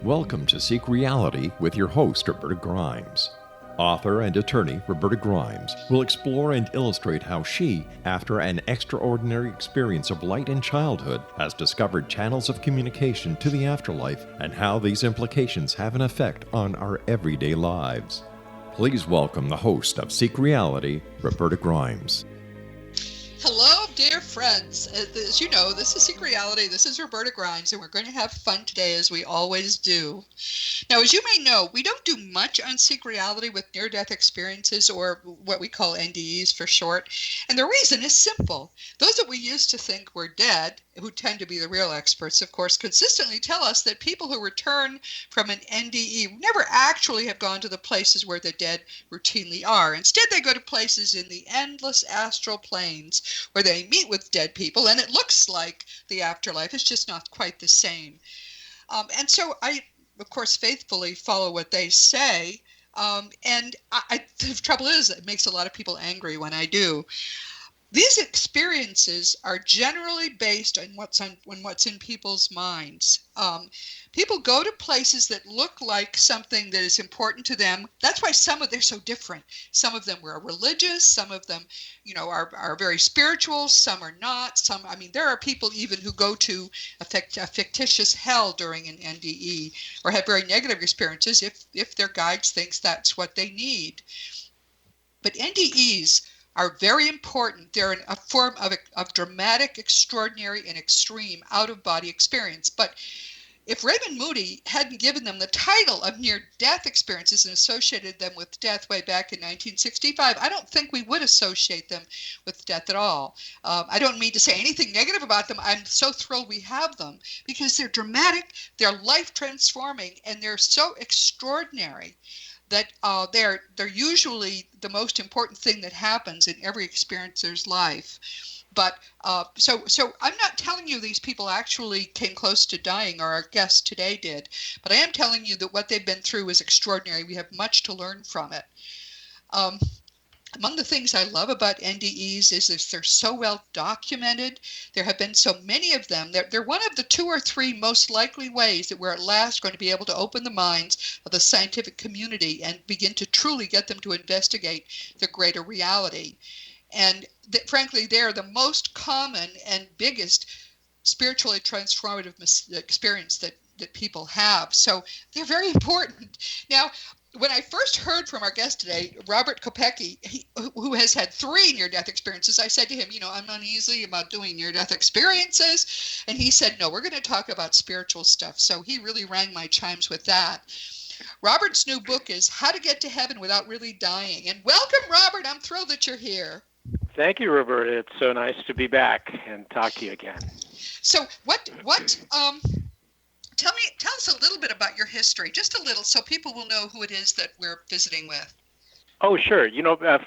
Welcome to Seek Reality with your host, Roberta Grimes. Author and attorney Roberta Grimes will explore and illustrate how she, after an extraordinary experience of light in childhood, has discovered channels of communication to the afterlife and how these implications have an effect on our everyday lives. Please welcome the host of Seek Reality, Roberta Grimes. Hello, dear friends. As you know, this is Seek Reality. This is Roberta Grimes, and we're going to have fun today, as we always do. Now, as you may know, we don't do much on Seek Reality with near-death experiences, or what we call NDEs for short. And the reason is simple. Those that we used to think were dead, who tend to be the real experts, of course, consistently tell us that people who return from an NDE never actually have gone to the places where the dead routinely are. Instead, they go to places in the endless astral planes where they meet with dead people, and it looks like the afterlife. It's just not quite the same. And so I, of course, faithfully follow what they say. The trouble is, it makes a lot of people angry when I do. These experiences are generally based on what's in people's minds. People go to places that look like something that is important to them. That's why they're so different. Some of them were religious. Some of them, are very spiritual. Some are not. There are people even who go to a fictitious hell during an NDE or have very negative experiences if their guides thinks that's what they need. But NDEs are very important. They're a form of dramatic, extraordinary, and extreme out-of-body experience. But if Raymond Moody hadn't given them the title of near-death experiences and associated them with death way back in 1965, I don't think we would associate them with death at all. I don't mean to say anything negative about them. I'm so thrilled we have them because they're dramatic, they're life-transforming, and they're so extraordinary that they're usually the most important thing that happens in every experiencer's life. But so I'm not telling you these people actually came close to dying, or our guest today did, but I am telling you that what they've been through is extraordinary. We have much to learn from it. Among the things I love about NDEs is that they're so well documented. There have been so many of them. They're one of the 2 or 3 most likely ways that we're at last going to be able to open the minds of the scientific community and begin to truly get them to investigate the greater reality. And frankly, they're the most common and biggest spiritually transformative experience that people have. So they're very important. Now, when I first heard from our guest today, Robert Kopecky, who has had 3 near-death experiences, I said to him, I'm uneasy about doing near-death experiences. And he said, no, we're going to talk about spiritual stuff. So he really rang my chimes with that. Robert's new book is How to Get to Heaven Without Really Dying. And welcome, Robert. I'm thrilled that you're here. Thank you, Roberta. It's so nice to be back and talk to you again. So tell us a little bit about your history, just a little, so people will know who it is that we're visiting with. Oh, sure.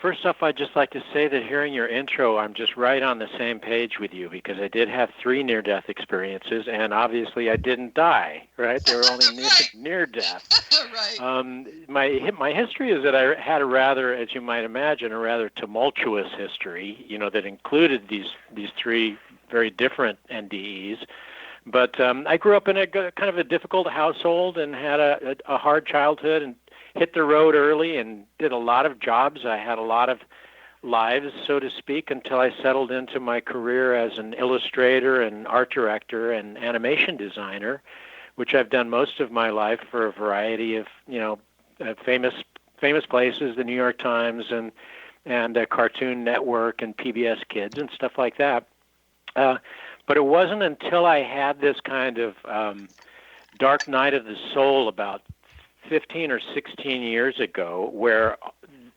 First off, I'd just like to say that hearing your intro, I'm just right on the same page with you because I did have 3 near-death experiences, and obviously I didn't die, right? They were only near death. Right. My history is that I had a rather, as you might imagine, a rather tumultuous history, that included these 3 very different NDEs. But I grew up in a kind of a difficult household and had a hard childhood and hit the road early and did a lot of jobs. I had a lot of lives, so to speak, until I settled into my career as an illustrator and art director and animation designer, which I've done most of my life for a variety of, famous places, the New York Times and Cartoon Network and PBS Kids and stuff like that. But it wasn't until I had this kind of dark night of the soul about 15 or 16 years ago where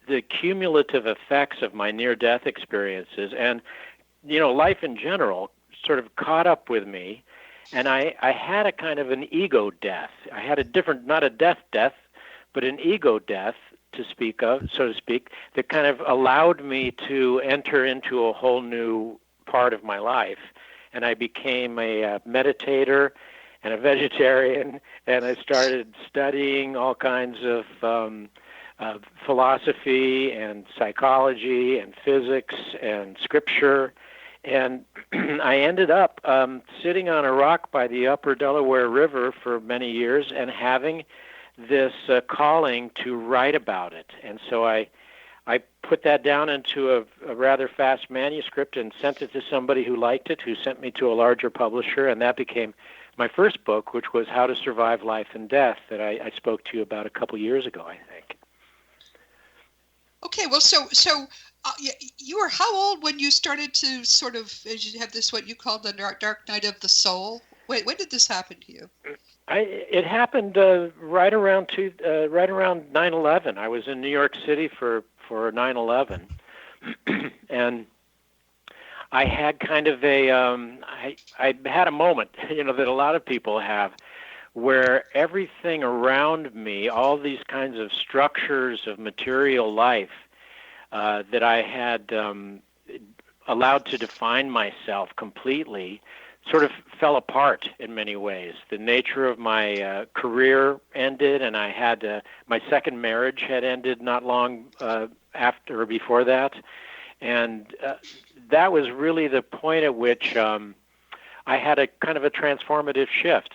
the cumulative effects of my near-death experiences and, life in general sort of caught up with me. And I had a kind of an ego death. I had a different, not a death, but an ego death to speak of, so to speak, that kind of allowed me to enter into a whole new part of my life. And I became a meditator and a vegetarian, and I started studying all kinds of philosophy and psychology and physics and scripture And I ended up sitting on a rock by the upper Delaware River for many years and having this calling to write about it. And so I put that down into a rather fast manuscript and sent it to somebody who liked it, who sent me to a larger publisher, and that became my first book, which was How to Survive Life and Death, that I spoke to you about a couple years ago, I think. Okay, well, so you were how old when you started to sort of, as you have this, what you call the dark night of the soul? Wait, when did this happen to you? It happened right around 9/11. I was in New York City for 9/11, and I had kind of I had a moment, that a lot of people have, where everything around me, all these kinds of structures of material life that I had allowed to define myself completely, sort of fell apart in many ways. The nature of my career ended, and I had my second marriage had ended not long after or before that, and that was really the point at which I had a kind of a transformative shift.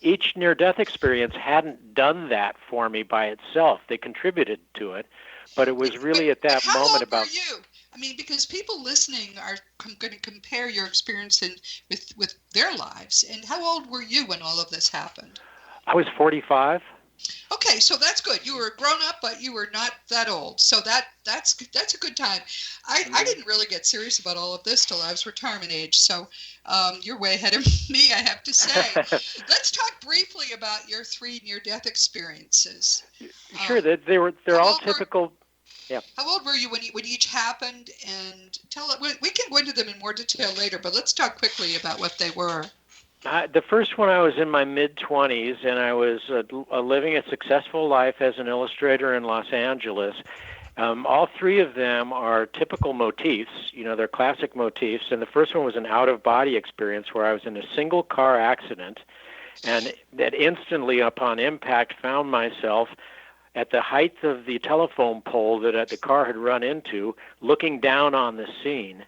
Each near-death experience hadn't done that for me by itself. They contributed to it, but it was really at that moment how old about. Were you? I mean, because people listening are going to compare your experience with their lives. And how old were you when all of this happened? I was 45. Okay, so that's good. You were grown up, but you were not that old. So that's a good time. I didn't really get serious about all of this till I was retirement age. So you're way ahead of me, I have to say. Let's talk briefly about your 3 near-death experiences. Sure, they're all typical. Yeah. How old were you when each happened? And we can go into them in more detail later, but let's talk quickly about what they were. The first one, I was in my mid-20s, and I was living a successful life as an illustrator in Los Angeles. All 3 of them are typical motifs. They're classic motifs. And the first one was an out-of-body experience where I was in a single-car accident, and that instantly, upon impact, found myself at the height of the telephone pole that the car had run into, looking down on the scene,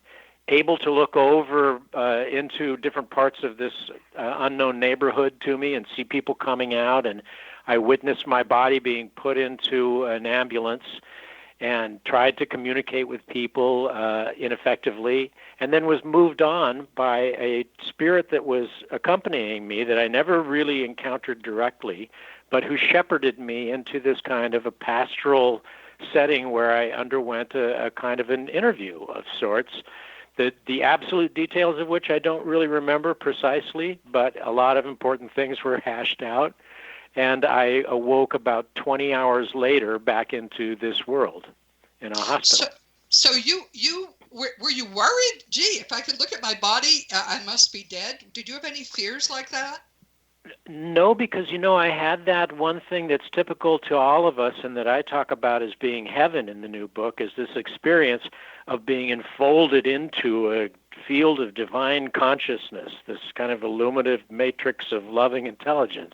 able to look over into different parts of this unknown neighborhood to me and see people coming out. And I witnessed my body being put into an ambulance and tried to communicate with people ineffectively, and then was moved on by a spirit that was accompanying me that I never really encountered directly, but who shepherded me into this kind of a pastoral setting where I underwent a kind of an interview of sorts. The absolute details of which I don't really remember precisely, but a lot of important things were hashed out. And I awoke about 20 hours later back into this world in a hospital. So were you worried? Gee, if I could look at my body, I must be dead. Did you have any fears like that? No, because, I had that one thing that's typical to all of us and that I talk about as being heaven in the new book, is this experience of being enfolded into a field of divine consciousness, this kind of illuminative matrix of loving intelligence,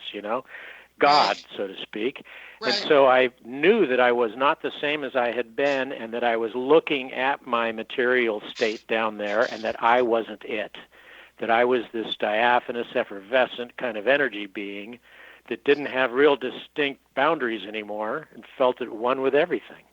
God, so to speak. Right. And so I knew that I was not the same as I had been, and that I was looking at my material state down there, and that I wasn't it. That I was this diaphanous, effervescent kind of energy being that didn't have real distinct boundaries anymore and felt at one with everything.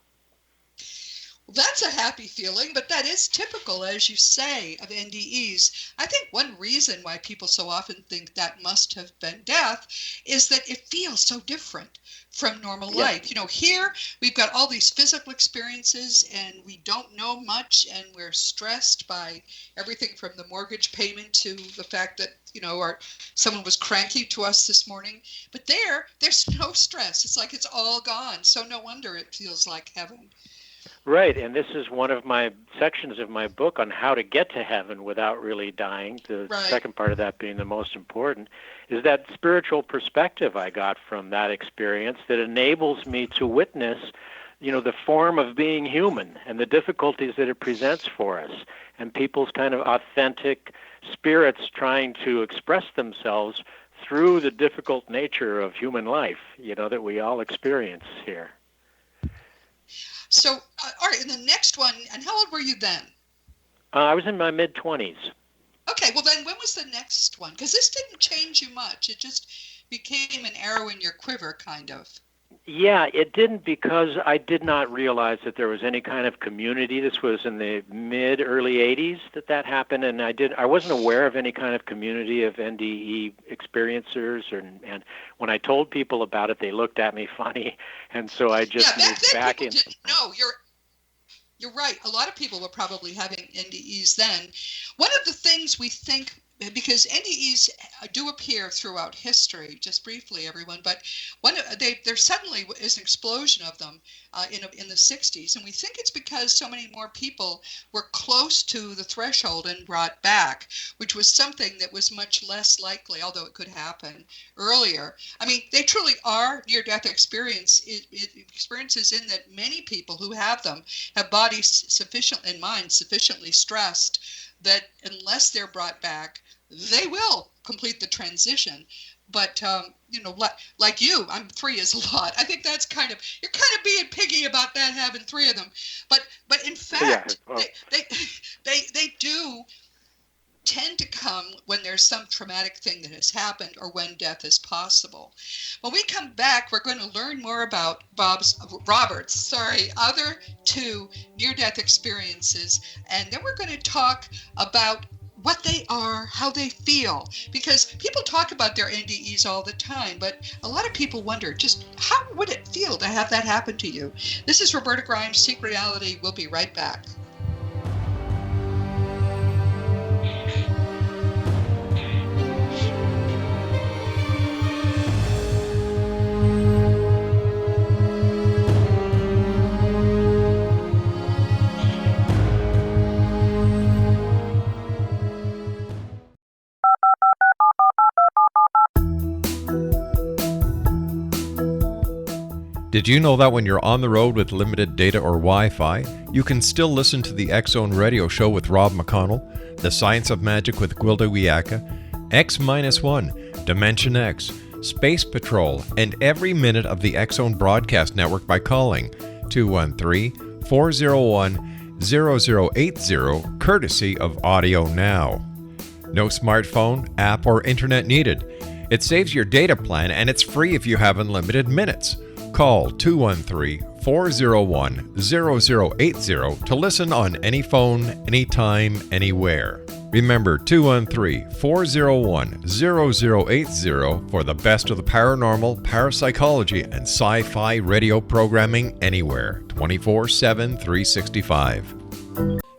Well, that's a happy feeling, but that is typical, as you say, of NDEs. I think one reason why people so often think that must have been death is that it feels so different from normal life. Here we've got all these physical experiences and we don't know much, and we're stressed by everything from the mortgage payment to the fact that, someone was cranky to us this morning. But there's no stress. It's like it's all gone. So no wonder it feels like heaven. Right, and this is one of my sections of my book on how to get to heaven without really dying. The second part of that being the most important is that spiritual perspective I got from that experience that enables me to witness, the form of being human and the difficulties that it presents for us, and people's kind of authentic spirits trying to express themselves through the difficult nature of human life, that we all experience here. So, all right, and the next one, and how old were you then? I was in my mid-20s. Okay, well then when was the next one? Because this didn't change you much. It just became an arrow in your quiver, kind of. Yeah, it didn't, because I did not realize that there was any kind of community. This was in the early 80s that happened, and I wasn't aware of any kind of community of NDE experiencers, and when I told people about it, they looked at me funny, and so I just moved back in. No, you're right. A lot of people were probably having NDEs then. One of the things we think, because NDEs do appear throughout history, just briefly, everyone, but there suddenly is an explosion of them in the 60s, and we think it's because so many more people were close to the threshold and brought back, which was something that was much less likely, although it could happen earlier. I mean, they truly are near-death experiences in that many people who have them have bodies and minds sufficiently stressed that unless they're brought back, they will complete the transition. But, like you, 3 is a lot. I think that's you're kind of being piggy about that, having 3 of them. But in fact, yeah, well, they do tend to come when there's some traumatic thing that has happened or when death is possible. When we come back, we're going to learn more about Robert's other 2 near-death experiences, and then we're going to talk about what they are, how they feel, because people talk about their NDEs all the time, but a lot of people wonder just how would it feel to have that happen to you. This is Roberta Grimes, Seek Reality. We'll be right back. Did you know that when you're on the road with limited data or Wi-Fi, you can still listen to the X-Zone Radio Show with Rob McConnell, The Science of Magic with Gwilda Wiyaka, X-1, Dimension X, Space Patrol, and every minute of the X-Zone broadcast network by calling 213-401-0080, courtesy of Audio Now. No smartphone, app, or internet needed. It saves your data plan, and it's free if you have unlimited minutes. Call 213-401-0080 to listen on any phone, anytime, anywhere. Remember 213-401-0080 for the best of the paranormal, parapsychology, and sci-fi radio programming anywhere, 24/7, 365.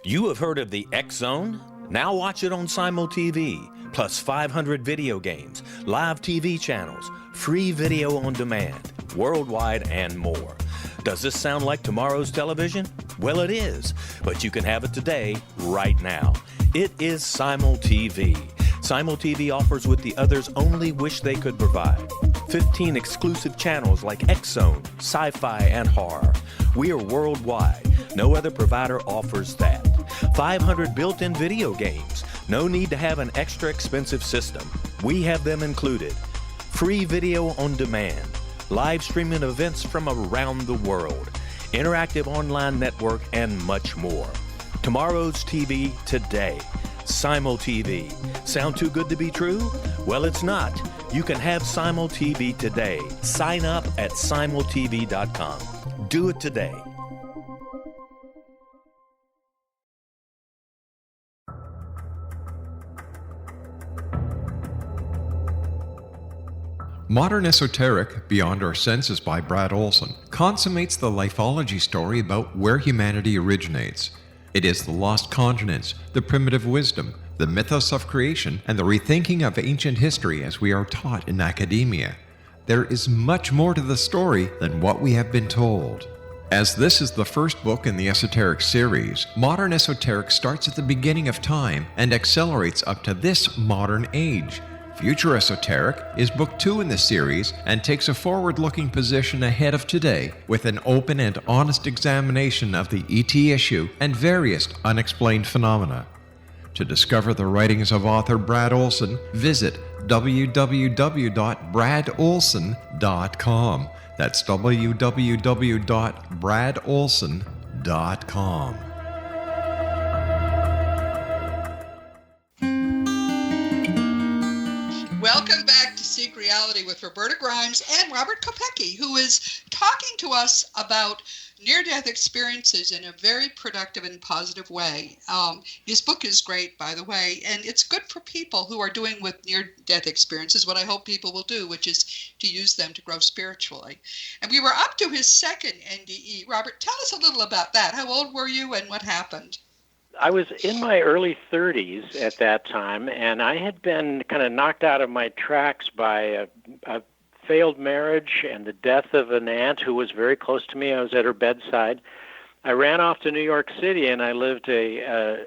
You have heard of the X-Zone? Now watch it on Simul TV, plus 500 video games, live TV channels, free video on demand, worldwide, and more. Does this sound like tomorrow's television? Well, it is, but you can have it today, right now. It is Simul TV. Simul TV offers what the others only wish they could provide. 15 exclusive channels like X-Zone, Sci-Fi, and Horror. We are worldwide. No other provider offers that. 500 built-in video games. No need to have an extra expensive system. We have them included. Free video on demand. Live streaming events from around the world. Interactive online network, and much more. Tomorrow's TV today. Simul TV. Sound too good to be true? Well, it's not. You can have Simul TV today. Sign up at simultv.com. Do it today. Modern Esoteric, Beyond Our Senses by Brad Olson, consummates the lifology story about where humanity originates. It is the lost continents, the primitive wisdom, the mythos of creation, and the rethinking of ancient history as we are taught in academia. There is much more to the story than what we have been told. As this is the first book in the Esoteric series, Modern Esoteric starts at the beginning of time and accelerates up to this modern age. Future Esoteric is book 2 in the series and takes a forward-looking position ahead of today with an open and honest examination of the ET issue and various unexplained phenomena. To discover the writings of author Brad Olson, visit www.bradolson.com. That's www.bradolson.com. Welcome back to Seek Reality with Roberta Grimes and Robert Kopecky, who is talking to us about near-death experiences in a very productive and positive way. His book is great, by the way, and it's good for people who are doing with near-death experiences what I hope people will do, which is to use them to grow spiritually. And we were up to his second NDE. Robert, tell us a little about that. How old were you and what happened? I was in my early 30s at that time, and I had been kind of knocked out of my tracks by a failed marriage and the death of an aunt who was very close to me. I was at her bedside. I ran off to New York City, and I lived a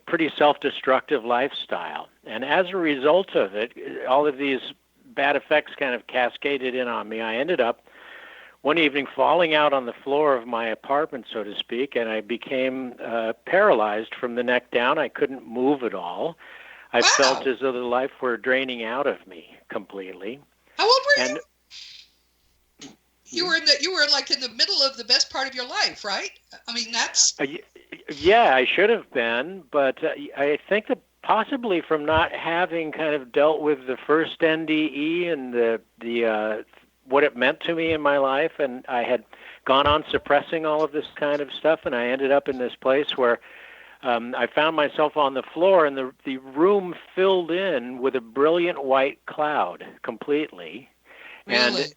pretty self-destructive lifestyle. And as a result of it, all of these bad effects kind of cascaded in on me. I ended up one evening falling out on the floor of my apartment, so to speak, and I became paralyzed from the neck down. I couldn't move at all. I felt as though the life were draining out of me completely. How old were you? You were like in the middle of the best part of your life, right? I mean, that's... Yeah, I should have been, but I think that possibly from not having kind of dealt with the first NDE and the what it meant to me in my life, and I had gone on suppressing all of this kind of stuff, and I ended up in this place where I found myself on the floor, and the room filled in with a brilliant white cloud completely. Really? And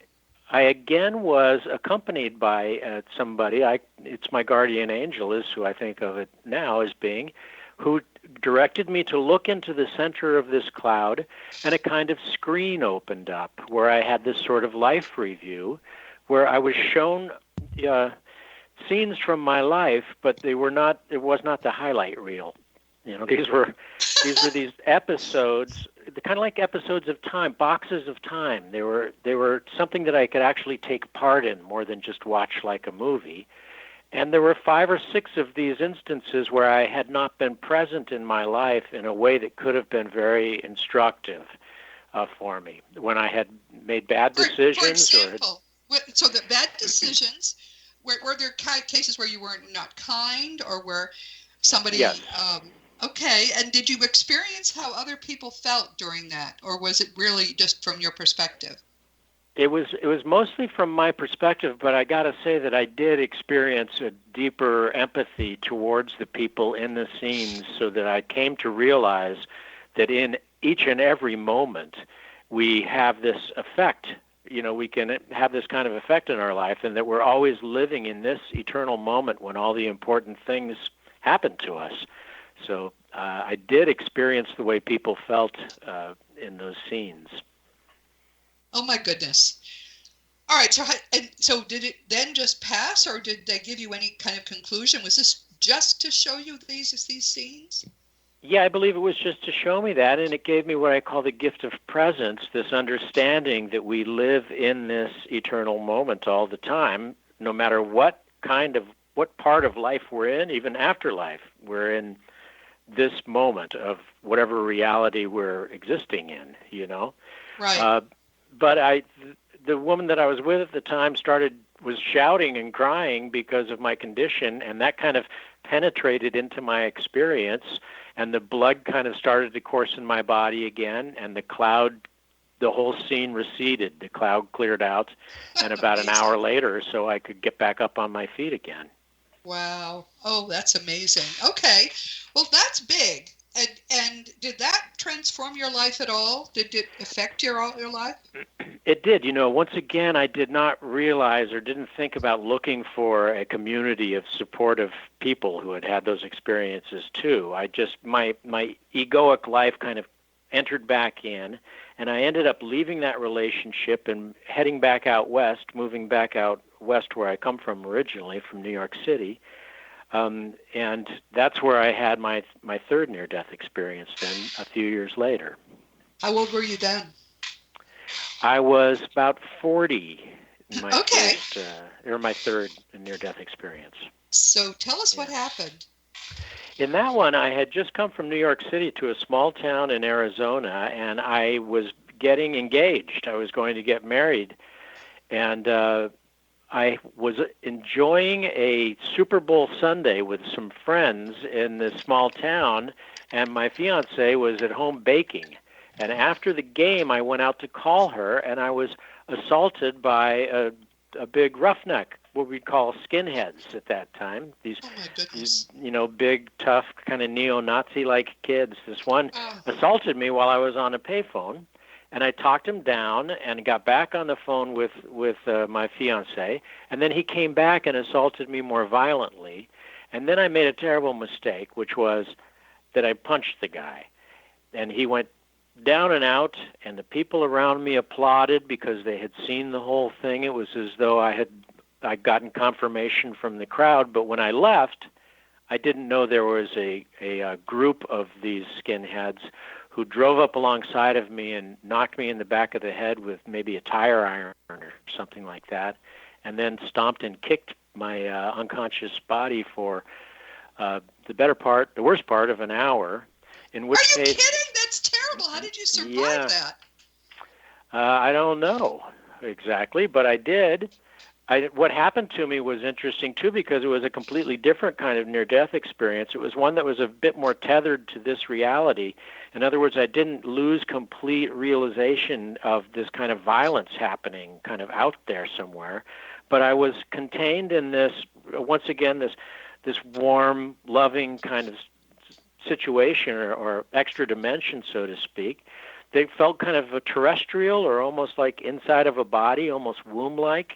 I again was accompanied by somebody, it's my guardian angel is who I think of it now as being, who directed me to look into the center of this cloud, and a kind of screen opened up where I had this sort of life review where I was shown scenes from my life, but it was not the highlight reel. You know, these were these episodes, kind of like episodes of time, boxes of time. They were something that I could actually take part in more than just watch like a movie. And there were 5 or 6 of these instances where I had not been present in my life in a way that could have been very instructive for me when I had made bad decisions. For example, so the bad decisions, were there cases where you were not kind, or where somebody... Yes. Okay, and did you experience how other people felt during that, or was it really just from your perspective? It was mostly from my perspective, but I got to say that I did experience a deeper empathy towards the people in the scenes, so that I came to realize that in each and every moment we have this effect. You know, we can have this kind of effect in our life, and that we're always living in this eternal moment when all the important things happen to us. So I did experience the way people felt in those scenes. Oh my goodness! All right, so did it then just pass, or did they give you any kind of conclusion? Was this just to show you these scenes? Yeah, I believe it was just to show me that, and it gave me what I call the gift of presence, this understanding that we live in this eternal moment all the time, no matter what part of life we're in, even afterlife. We're in this moment of whatever reality we're existing in, you know? Right. But the woman that I was with at the time was shouting and crying because of my condition, and that kind of penetrated into my experience, and the blood kind of started to course in my body again, and the whole scene receded. The cloud cleared out, and about an hour later, so I could get back up on my feet again. Wow. Oh, that's amazing. Okay. Well, that's big. And did that transform your life at all? Did it affect your life? It did. You know, once again, I did not realize or didn't think about looking for a community of supportive people who had those experiences too. My egoic life kind of entered back in, and I ended up leaving that relationship and heading back out west, moving back out west where I come from originally, from New York City. And that's where I had my third near-death experience then, a few years later. How old were you then? I was about 40 in my okay. my third near-death experience. So tell us what happened. In that one, I had just come from New York City to a small town in Arizona, and I was getting engaged. I was going to get married, and I was enjoying a Super Bowl Sunday with some friends in this small town, and my fiancée was at home baking. And after the game, I went out to call her, and I was assaulted by a big roughneck, what we'd call skinheads at that time. Oh my goodness. These big, tough, kind of neo-Nazi-like kids. This one assaulted me while I was on a payphone, and I talked him down and got back on the phone with my fiancée, and then he came back and assaulted me more violently. And then I made a terrible mistake, which was that I punched the guy. And he went down and out, and the people around me applauded because they had seen the whole thing. It was as though I'd gotten confirmation from the crowd. But when I left, I didn't know there was a group of these skinheads who drove up alongside of me and knocked me in the back of the head with maybe a tire iron or something like that, and then stomped and kicked my unconscious body for the worst part of an hour. In which Are you case, kidding? That's terrible. How did you survive that? I don't know exactly, but I did. What happened to me was interesting, too, because it was a completely different kind of near-death experience. It was one that was a bit more tethered to this reality. In other words, I didn't lose complete realization of this kind of violence happening kind of out there somewhere, but I was contained in this, once again, this warm, loving kind of situation or extra dimension, so to speak. They felt kind of a terrestrial or almost like inside of a body, almost womb-like.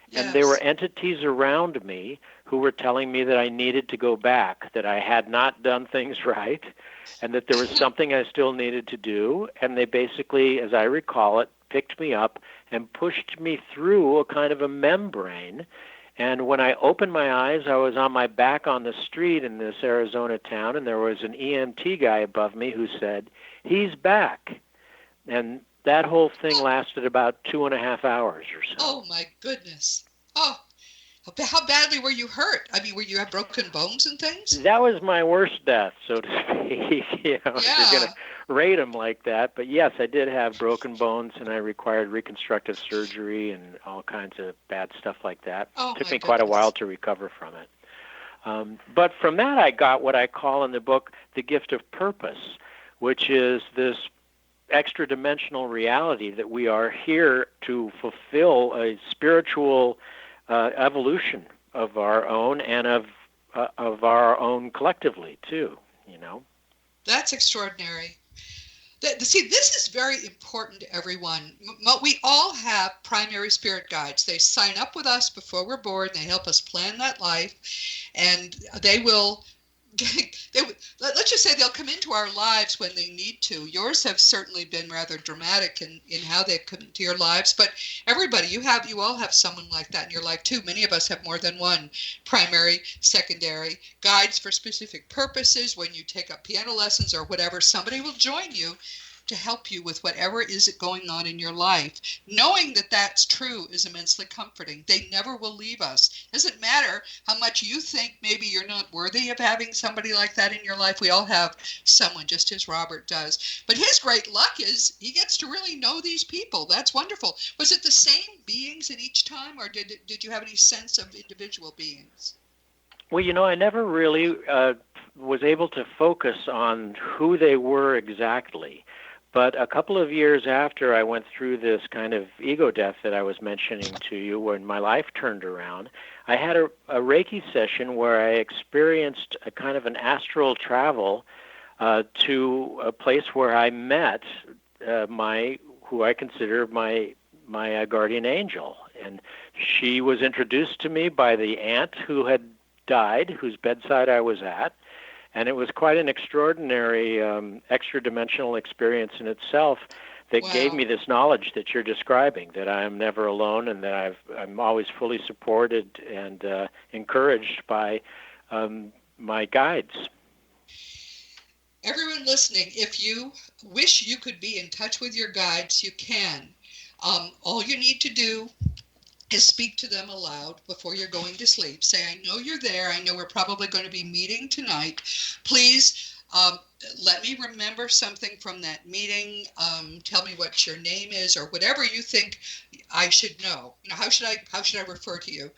Yes. And there were entities around me who were telling me that I needed to go back, that I had not done things right, and that there was something I still needed to do. And they basically, as I recall it, picked me up and pushed me through a kind of a membrane. And when I opened my eyes, I was on my back on the street in this Arizona town, and there was an EMT guy above me who said, "He's back." And that whole thing lasted about 2.5 hours or so. Oh, my goodness. Oh, how badly were you hurt? I mean, were you have broken bones and things? That was my worst death, so to speak. If you're going to rate them like that. But yes, I did have broken bones, and I required reconstructive surgery and all kinds of bad stuff like that. Oh, it took me quite a while to recover from it. But from that, I got what I call in the book the gift of purpose, which is this extra-dimensional reality that we are here to fulfill a spiritual evolution of our own and of our own collectively too. That's extraordinary. See, this is very important to everyone. We all have primary spirit guides. They sign up with us before we're born. They help us plan that life, and they will. Let's just say they'll come into our lives when they need to. Yours have certainly been rather dramatic in how they've come into your lives, but everybody, you all have someone like that in your life too. Many of us have more than one primary, secondary guides for specific purposes. When you take up piano lessons or whatever, somebody will join you to help you with whatever is going on in your life. Knowing that that's true is immensely comforting. They never will leave us. Doesn't matter how much you think maybe you're not worthy of having somebody like that in your life. We all have someone, just as Robert does. But his great luck is he gets to really know these people. That's wonderful. Was it the same beings at each time, or did you have any sense of individual beings? Well, I never really was able to focus on who they were exactly. But a couple of years after I went through this kind of ego death that I was mentioning to you, when my life turned around, I had a Reiki session where I experienced a kind of an astral travel to a place where I met who I consider my guardian angel. And she was introduced to me by the aunt who had died, whose bedside I was at. And it was quite an extraordinary extra-dimensional experience in itself that gave me this knowledge that you're describing, that I am never alone and that I'm always fully supported and encouraged by my guides. Everyone listening, if you wish you could be in touch with your guides, you can. All you need to do is speak to them aloud before you're going to sleep. Say, I know you're there. I know we're probably going to be meeting tonight. Please let me remember something from that meeting. Tell me what your name is or whatever you think I should know. How should I refer to you?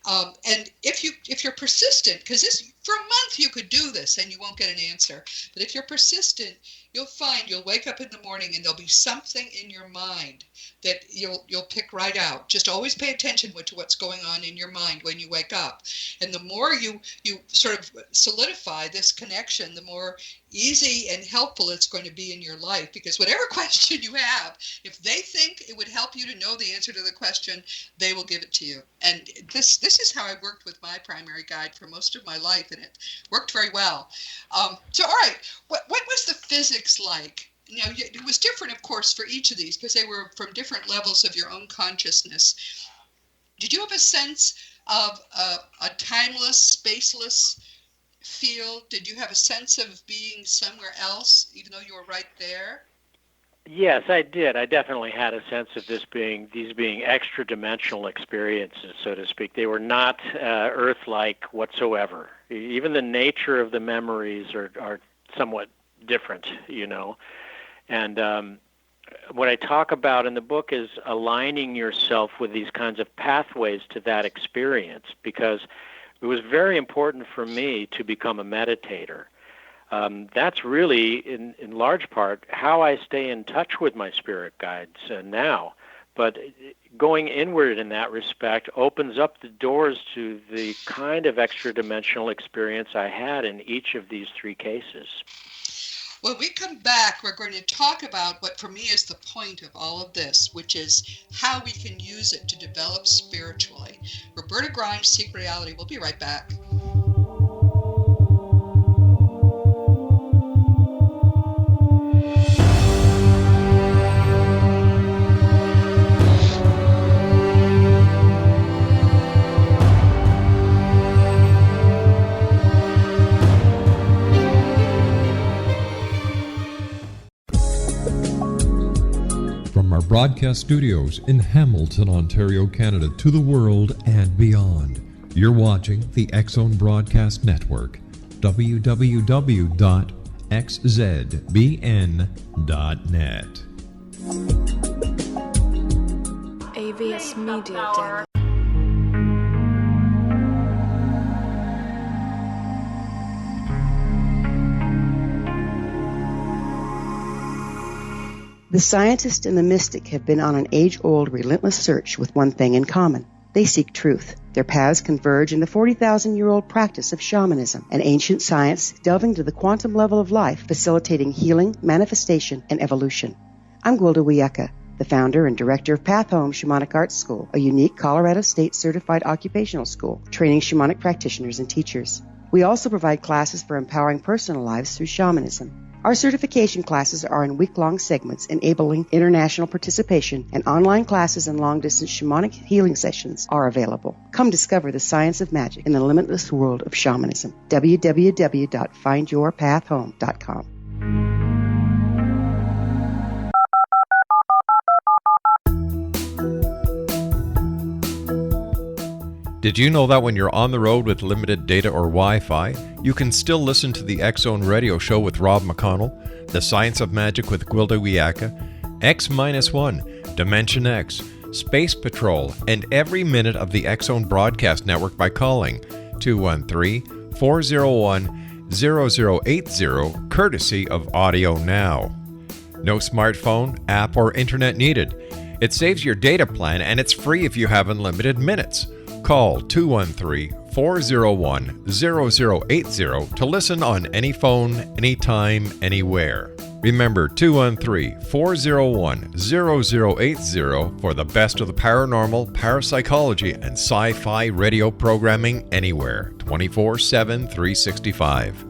And if you're persistent, because this for a month you could do this and you won't get an answer. But if you're persistent, you'll find you'll wake up in the morning and there'll be something in your mind that you'll pick right out. Just always pay attention to what's going on in your mind when you wake up. And the more you sort of solidify this connection, the more easy and helpful it's going to be in your life. Because whatever question you have, if they think it would help you to know the answer to the question, they will give it to you. And this is how I worked with my primary guide for most of my life, and it worked very well. So, all right, what was the physics like? Now, it was different, of course, for each of these because they were from different levels of your own consciousness. Did you have a sense of a timeless, spaceless feel? Did you have a sense of being somewhere else, even though you were right there? Yes, I did. I definitely had a sense of these being extra-dimensional experiences, so to speak. They were not Earth-like whatsoever. Even the nature of the memories are somewhat different, And what I talk about in the book is aligning yourself with these kinds of pathways to that experience, because it was very important for me to become a meditator. That's really, in large part, how I stay in touch with my spirit guides now. But going inward in that respect opens up the doors to the kind of extra-dimensional experience I had in each of these three cases. When we come back, we're going to talk about what for me is the point of all of this, which is how we can use it to develop spiritually. Roberta Grimes, Seek Reality. We'll be right back. From our broadcast studios in Hamilton, Ontario, Canada, to the world and beyond, you're watching the X-Zone Broadcast Network, www.xzbn.net. AVS Media Demo. The scientist and the mystic have been on an age-old, relentless search with one thing in common. They seek truth. Their paths converge in the 40,000-year-old practice of shamanism, an ancient science delving to the quantum level of life, facilitating healing, manifestation, and evolution. I'm Gwilda Wiyaka, the founder and director of Path Home Shamanic Arts School, a unique Colorado State-certified occupational school, training shamanic practitioners and teachers. We also provide classes for empowering personal lives through shamanism. Our certification classes are in week-long segments enabling international participation, and online classes and long-distance shamanic healing sessions are available. Come discover the science of magic in the limitless world of shamanism. www.findyourpathhome.com. Did you know that when you're on the road with limited data or Wi-Fi, you can still listen to the X-Zone Radio Show with Rob McConnell, The Science of Magic with Gwilda Wiyaka, X-1, Dimension X, Space Patrol, and every minute of the X-Zone Broadcast Network by calling 213-401-0080, courtesy of Audio Now. No smartphone, app, or internet needed. It saves your data plan, and it's free if you have unlimited minutes. Call 213-401-0080 to listen on any phone, anytime, anywhere. Remember 213-401-0080 for the best of the paranormal, parapsychology, and sci-fi radio programming anywhere, 24/7, 365.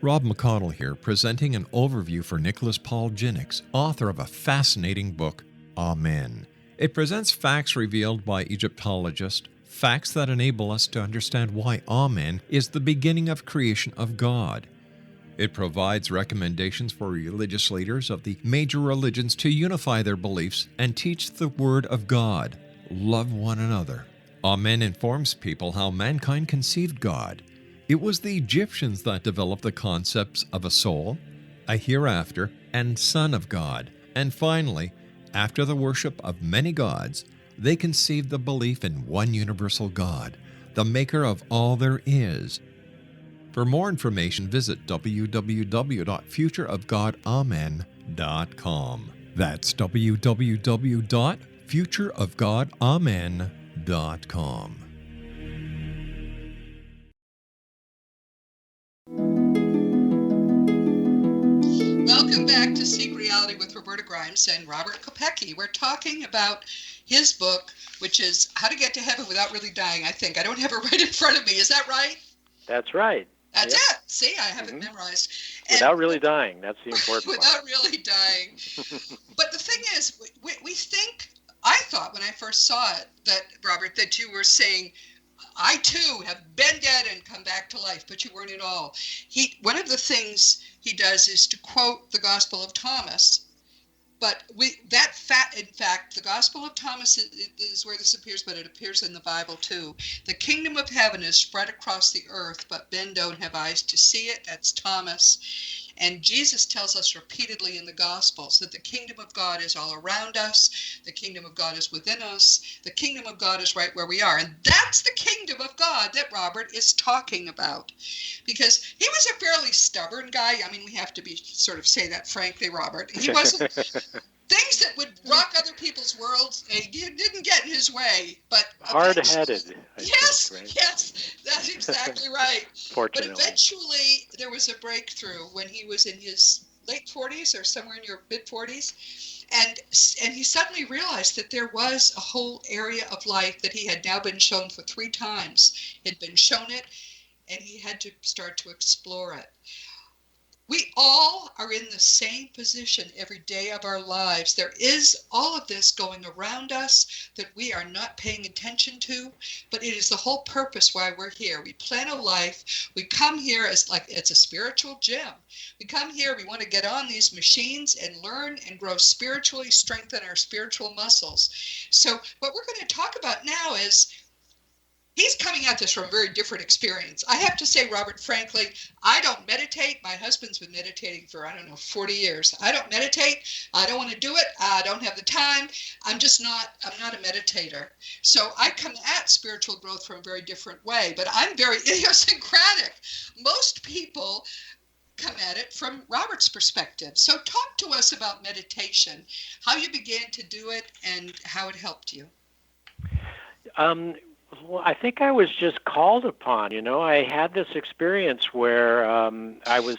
Rob McConnell here, presenting an overview for Nicholas Paul Jennings, author of a fascinating book, Amen. It presents facts revealed by Egyptologists, facts that enable us to understand why Amen is the beginning of creation of God. It provides recommendations for religious leaders of the major religions to unify their beliefs and teach the Word of God. Love one another. Amen informs people how mankind conceived God. It was the Egyptians that developed the concepts of a soul, a hereafter, and Son of God. And finally, after the worship of many gods, they conceived the belief in one universal God, the maker of all there is. For more information, visit www.futureofgodamen.com. That's www.futureofgodamen.com. Welcome back to Seek Reality with Roberta Grimes and Robert Kopecky. We're talking about his book, which is How to Get to Heaven Without Really Dying, I think. I don't have it right in front of me. Is that right? That's right. That's Yep. it. See, I have it memorized. Without really dying. That's the important without part. really dying. But the thing is, we think, I thought when I first saw it, that, Robert, that you were saying, I too have been dead and come back to life, but you weren't at all. One of the things he does is to quote the Gospel of Thomas. But in fact, the Gospel of Thomas is where this appears, but it appears in the Bible too. The kingdom of heaven is spread across the earth, but men don't have eyes to see it. That's Thomas. And Jesus tells us repeatedly in the Gospels that the kingdom of God is all around us. The kingdom of God is within us. The kingdom of God is right where we are. And that's the kingdom of God that Robert is talking about. Because he was a fairly stubborn guy. I mean, we have to sort of say that frankly, Robert. He wasn't... Things that would rock other people's worlds, he didn't get in his way. But hard-headed. Yes, right? Yes, that's exactly right. Fortunately. But eventually, there was a breakthrough when he was in his late 40s or somewhere in your mid-40s, and he suddenly realized that there was a whole area of life that he had now been shown for 3 times. He'd been shown it, and he had to start to explore it. We all are in the same position every day of our lives. There is all of this going around us that we are not paying attention to, but it is the whole purpose why we're here. We plan a life. We come here as like it's a spiritual gym. We come here, we want to get on these machines and learn and grow spiritually, strengthen our spiritual muscles. So what we're going to talk about now is he's coming at this from a very different experience. I have to say, Robert, frankly, I don't meditate. My husband's been meditating for, 40 years. I don't meditate. I don't want to do it. I don't have the time. I'm not a meditator. So I come at spiritual growth from a very different way, but I'm very idiosyncratic. Most people come at it from Robert's perspective. So talk to us about meditation, how you began to do it and how it helped you. Well, I think I was just called upon. I had this experience where I was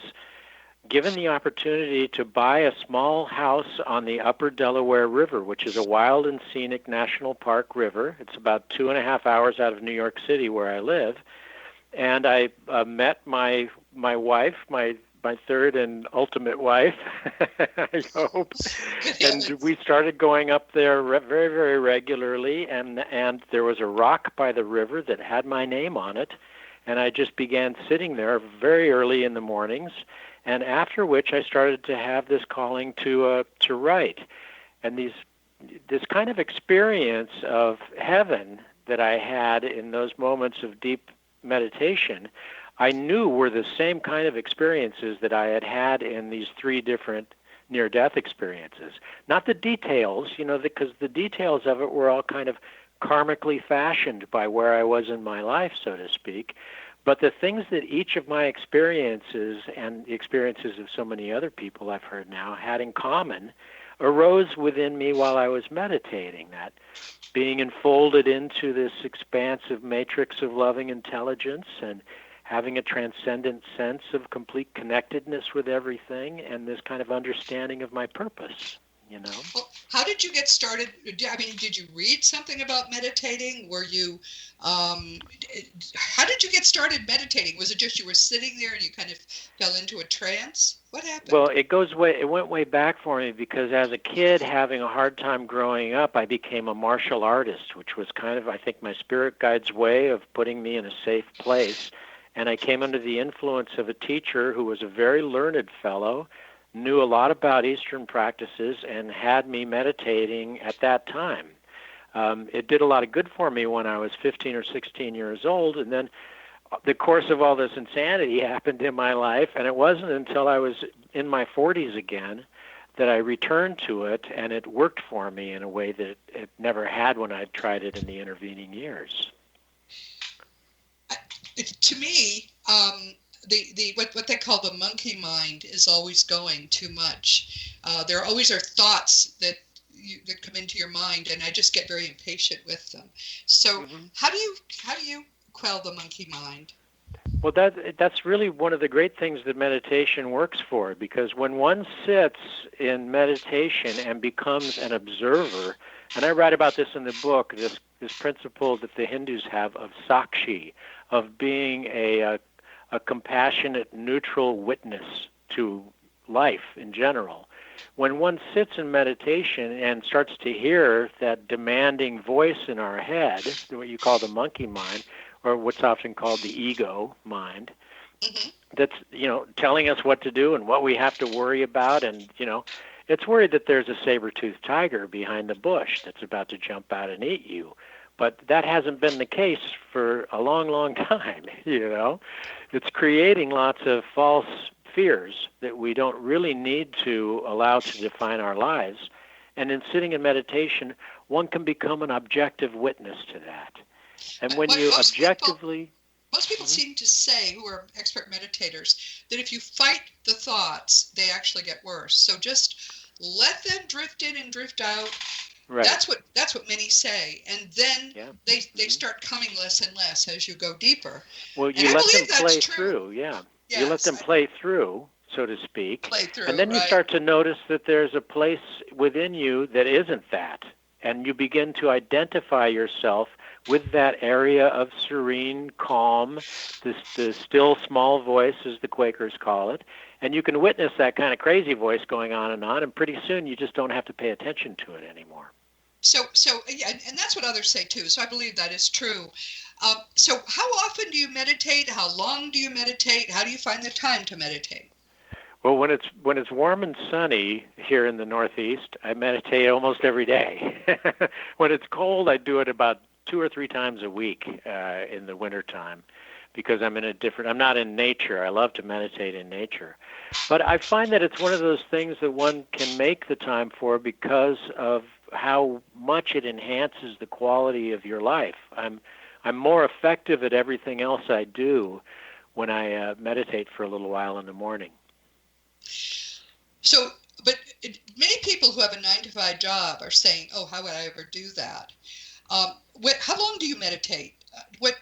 given the opportunity to buy a small house on the upper Delaware River, which is a wild and scenic national park river. It's about 2.5 hours out of New York City where I live. And I met my wife, my third and ultimate wife, I hope. And we started going up there very, very regularly. And there was a rock by the river that had my name on it. And I just began sitting there very early in the mornings. And after which I started to have this calling to write. And this kind of experience of heaven that I had in those moments of deep meditation, I knew were the same kind of experiences that I had had in these 3 different near-death experiences. Not the details, because the details of it were all kind of karmically fashioned by where I was in my life, so to speak. But the things that each of my experiences and the experiences of so many other people I've heard now had in common arose within me while I was meditating, that being enfolded into this expansive matrix of loving intelligence and having a transcendent sense of complete connectedness with everything and this kind of understanding of my purpose, Well, how did you get started? Did you read something about meditating? Were you, how did you get started meditating? Was it just you were sitting there and you kind of fell into a trance? What happened? Well, it went way back for me because as a kid having a hard time growing up, I became a martial artist, which was kind of, I think, my spirit guide's way of putting me in a safe place. And I came under the influence of a teacher who was a very learned fellow, knew a lot about Eastern practices, and had me meditating at that time. It did a lot of good for me when I was 15 or 16 years old. And then the course of all this insanity happened in my life, and it wasn't until I was in my 40s again that I returned to it, and it worked for me in a way that it never had when I'd tried it in the intervening years. To me, what they call the monkey mind is always going too much. There always are thoughts that come into your mind, and I just get very impatient with them. So, how do you quell the monkey mind? Well, that's really one of the great things that meditation works for, because when one sits in meditation and becomes an observer, and I write about this in the book, this principle that the Hindus have of sakshi, of being a compassionate, neutral witness to life in general. When one sits in meditation and starts to hear that demanding voice in our head, what you call the monkey mind, or what's often called the ego mind, that's, telling us what to do and what we have to worry about, and, it's worried that there's a saber-toothed tiger behind the bush that's about to jump out and eat you. But that hasn't been the case for a long, long time, It's creating lots of false fears that we don't really need to allow to define our lives. And in sitting in meditation, one can become an objective witness to that. And when you objectively... Most people seem to say, who are expert meditators, that if you fight the thoughts, they actually get worse. So just let them drift in and drift out. Right. That's what many say, and then they start coming less and less as you go deeper. Well, you let them play through, Yes, you let them play through, so to speak, and then you start to notice that there's a place within you that isn't that, and you begin to identify yourself with that area of serene calm, the still small voice, as the Quakers call it, and you can witness that kind of crazy voice going on, and pretty soon you just don't have to pay attention to it anymore. So yeah, and that's what others say too. So I believe that is true. So how often do you meditate? How long do you meditate? How do you find the time to meditate? Well, when it's warm and sunny here in the Northeast, I meditate almost every day. When it's cold, I do it about 2 or 3 times a week in the wintertime, because I'm not in nature. I love to meditate in nature. But I find that it's one of those things that one can make the time for because of how much it enhances the quality of your life. I'm more effective at everything else I do when I meditate for a little while in the morning. So, but many people who have a 9-to-5 job are saying, "Oh, how would I ever do that?" How long do you meditate? My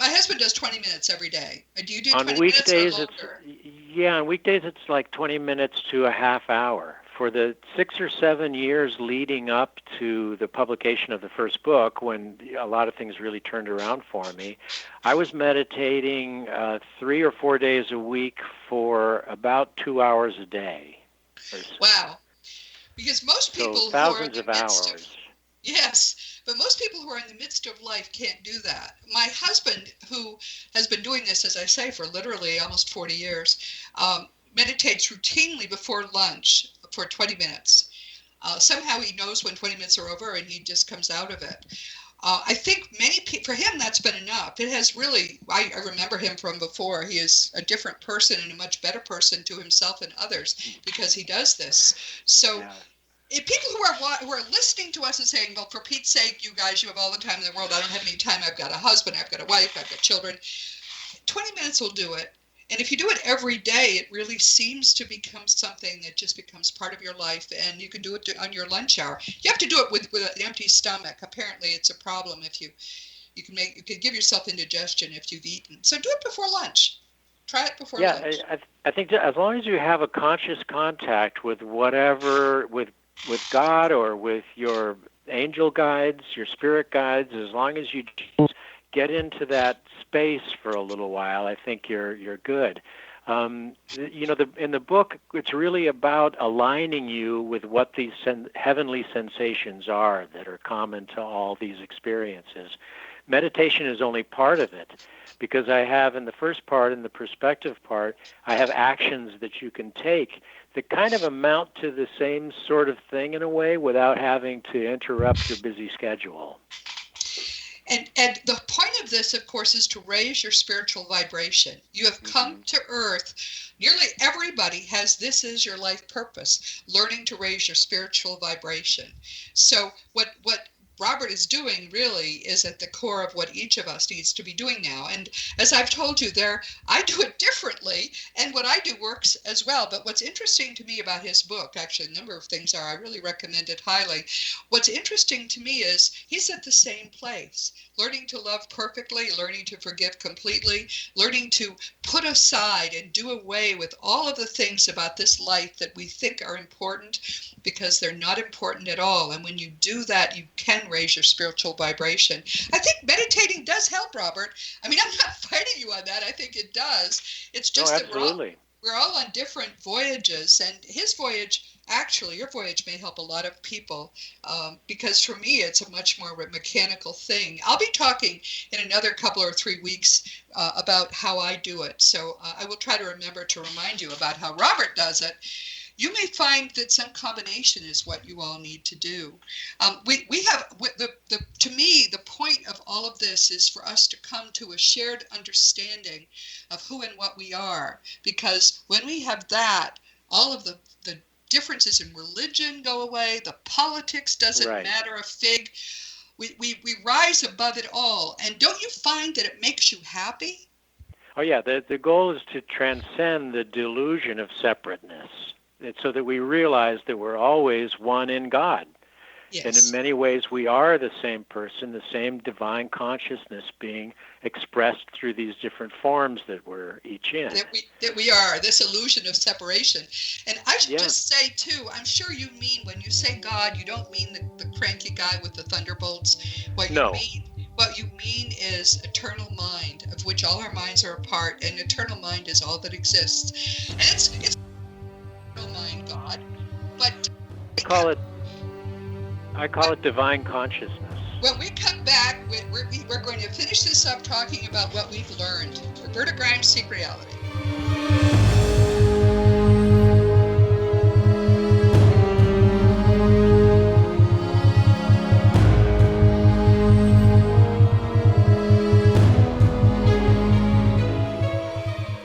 husband does 20 minutes every day. Do you do 20 minutes or longer? On weekdays it's like 20 minutes to a half hour. For the 6 or 7 years leading up to the publication of the first book, when a lot of things really turned around for me, I was meditating 3 or 4 days a week for about 2 hours a day. Wow. Because most people so thousands of hours. Yes, but most people who are in the midst of life can't do that. My husband, who has been doing this, as I say, for literally almost 40 years, meditates routinely before lunch for 20 minutes. Somehow he knows when 20 minutes are over and he just comes out of it. I think many people, for him, that's been enough. It has really, I remember him from before. He is a different person and a much better person to himself and others because he does this. So if people who are listening to us and saying, well, for Pete's sake, you guys, you have all the time in the world. I don't have any time. I've got a husband. I've got a wife. I've got children. 20 minutes will do it. And if you do it every day, it really seems to become something that just becomes part of your life, and you can do it on your lunch hour. You have to do it with an empty stomach. Apparently, it's a problem if you can give yourself indigestion if you've eaten. So do it before lunch. Try it before lunch. Yeah, I think that as long as you have a conscious contact with whatever, with God or with your angel guides, your spirit guides, as long as you just get into that space for a little while, I think you're good. In the book, it's really about aligning you with what these heavenly sensations are that are common to all these experiences. Meditation is only part of it, because I have in the first part, in the perspective part, I have actions that you can take that kind of amount to the same sort of thing in a way without having to interrupt your busy schedule. And the point of this, of course, is to raise your spiritual vibration. You have come to Earth. Nearly everybody has this as your life purpose, learning to raise your spiritual vibration. So what Robert is doing really is at the core of what each of us needs to be doing now. And as I've told you I do it differently, and what I do works as well. But what's interesting to me about his book, actually a number of things are, I really recommend it highly. What's interesting to me is he's at the same place, learning to love perfectly, learning to forgive completely, learning to put aside and do away with all of the things about this life that we think are important, because they're not important at all. And when you do that, you can raise your spiritual vibration. I think meditating does help, Robert. I mean, I'm not fighting you on that. I think it does. It's just that we're all on different voyages, and his voyage, actually, your voyage may help a lot of people, because for me, it's a much more mechanical thing. I'll be talking in another couple or 3 weeks about how I do it. So I will try to remember to remind you about how Robert does it. You may find that some combination is what you all need to do. We have, to me, the point of all of this is for us to come to a shared understanding of who and what we are. Because when we have that, all of the differences in religion go away. The politics doesn't matter a fig. We rise above it all. And don't you find that it makes you happy? Oh, yeah. The goal is to transcend the delusion of separateness. It's so that we realize that we're always one in God. Yes. And in many ways, we are the same person, the same divine consciousness being expressed through these different forms that we're each in. That we are, this illusion of separation. And I should just say, too, I'm sure you mean, when you say God, you don't mean the cranky guy with the thunderbolts. What you mean is eternal mind, of which all our minds are a part, and eternal mind is all that exists. And it's mind, God, but I call it divine consciousness. When we come back, we're going to finish this up talking about what we've learned. Roberta Grimes, Seek Reality.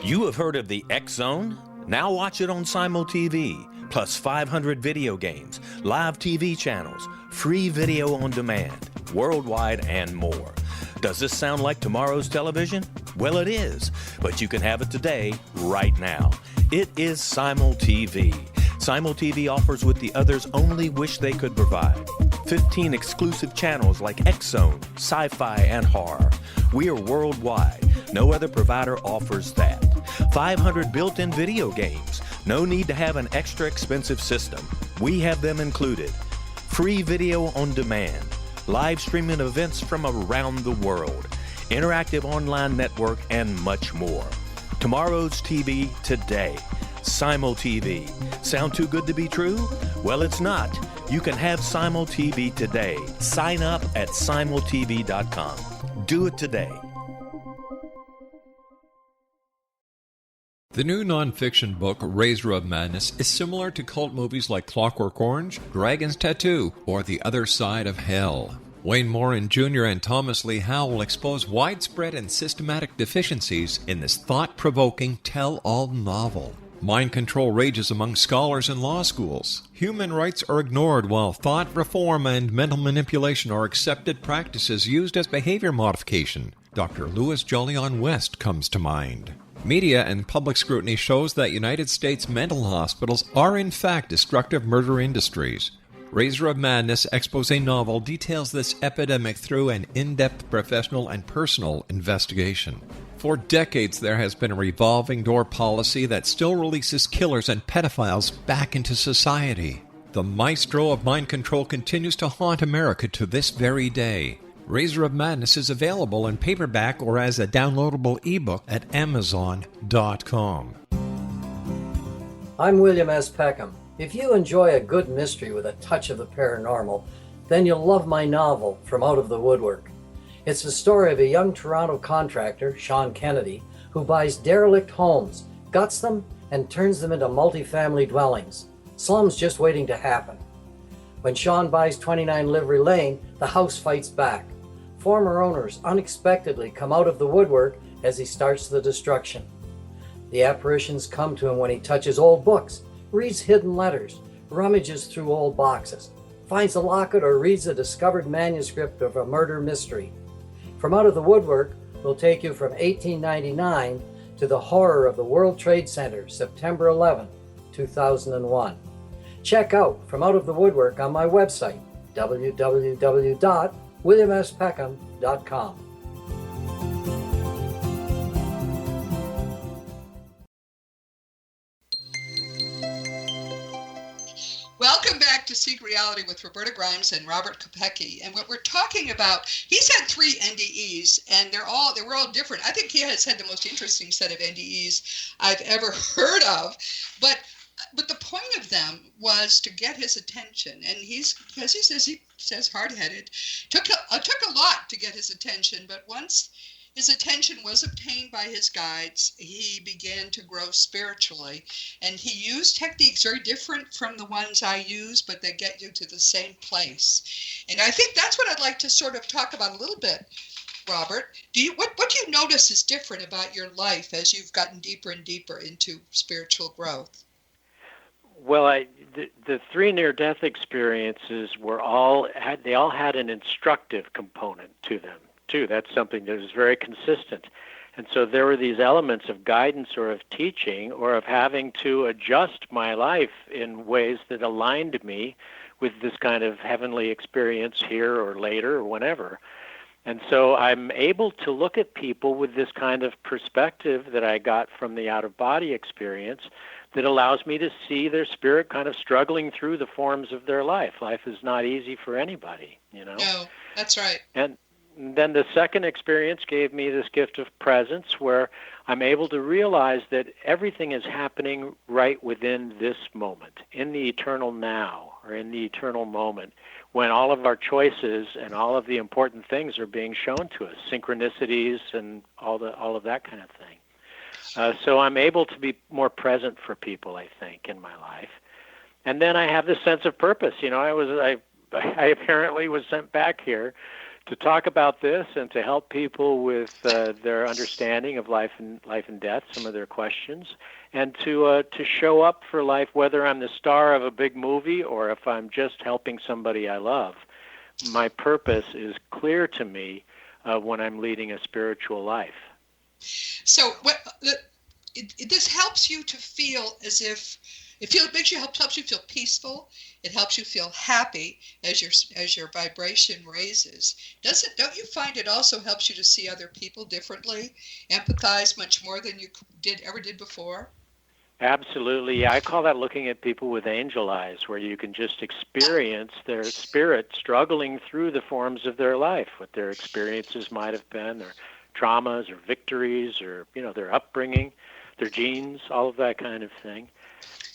You have heard of the X Zone? Now watch it on Simul TV, plus 500 video games, live TV channels, free video on demand, worldwide, and more. Does this sound like tomorrow's television? Well, it is, but you can have it today, right now. It is Simul TV. Simul TV offers what the others only wish they could provide. 15 exclusive channels like X Zone, sci-fi, and horror. We are worldwide. No other provider offers that. 500 built-in video games. No need to have an extra expensive system. We have them included. Free video on demand. Live streaming events from around the world. Interactive online network, and much more. Tomorrow's TV today. Simul TV. Sound too good to be true? Well, it's not. You can have Simul TV today. Sign up at simultv.com. Do it today. The new nonfiction book, Razor of Madness, is similar to cult movies like Clockwork Orange, Dragon's Tattoo, or The Other Side of Hell. Wayne Morin Jr. and Thomas Lee Howe will expose widespread and systematic deficiencies in this thought-provoking tell-all novel. Mind control rages among scholars in law schools. Human rights are ignored while thought reform and mental manipulation are accepted practices used as behavior modification. Dr. Louis Jolyon West comes to mind. Media and public scrutiny shows that United States mental hospitals are in fact destructive murder industries. Razor of Madness expose novel details this epidemic through an in-depth professional and personal investigation. For decades, there has been a revolving door policy that still releases killers and pedophiles back into society. The maestro of mind control continues to haunt America to this very day. Razor of Madness is available in paperback or as a downloadable ebook at Amazon.com. I'm William S. Peckham. If you enjoy a good mystery with a touch of the paranormal, then you'll love my novel, From Out of the Woodwork. It's the story of a young Toronto contractor, Sean Kennedy, who buys derelict homes, guts them, and turns them into multifamily dwellings. Slums just waiting to happen. When Sean buys 29 Livery Lane, the house fights back. former owners unexpectedly come out of the woodwork as he starts the destruction. The apparitions come to him when he touches old books, reads hidden letters, rummages through old boxes, finds a locket, or reads a discovered manuscript of a murder mystery. From Out of the Woodwork will take you from 1899 to the horror of the World Trade Center, September 11, 2001. Check out From Out of the Woodwork on my website, www.williamspeckham.com. Welcome back to Seek Reality with Roberta Grimes and Robert Kopecky. And what we're talking about, he's had 3 NDEs, and they were all different. I think he has had the most interesting set of NDEs I've ever heard of. But the point of them was to get his attention, and he says hard-headed, took a lot to get his attention, but once his attention was obtained by his guides, he began to grow spiritually, and he used techniques very different from the ones I use, but they get you to the same place. And I think that's what I'd like to sort of talk about a little bit, Robert. What do you notice is different about your life as you've gotten deeper and deeper into spiritual growth? Well, the 3 near-death experiences all had an instructive component to them, too. That's something that was very consistent. And so there were these elements of guidance or of teaching or of having to adjust my life in ways that aligned me with this kind of heavenly experience here or later or whenever. And so I'm able to look at people with this kind of perspective that I got from the out-of-body experience that allows me to see their spirit kind of struggling through the forms of their life. Life is not easy for anybody, you know? No, that's right. And then the second experience gave me this gift of presence where I'm able to realize that everything is happening right within this moment, in the eternal now, or in the eternal moment, when all of our choices and all of the important things are being shown to us, synchronicities and all of that kind of thing. So I'm able to be more present for people, I think, in my life. And then I have this sense of purpose. You know, I apparently was sent back here to talk about this and to help people with their understanding of life and death, some of their questions, and to show up for life, whether I'm the star of a big movie or if I'm just helping somebody I love. My purpose is clear to me when I'm leading a spiritual life. So this helps you to feel as if helps you feel peaceful. It helps you feel happy as your vibration raises. Don't you find it also helps you to see other people differently, empathize much more than you ever did before? Absolutely. Yeah, I call that looking at people with angel eyes, where you can just experience their spirit struggling through the forms of their life, what their experiences might have been, their traumas or victories or, their upbringing, their genes, all of that kind of thing.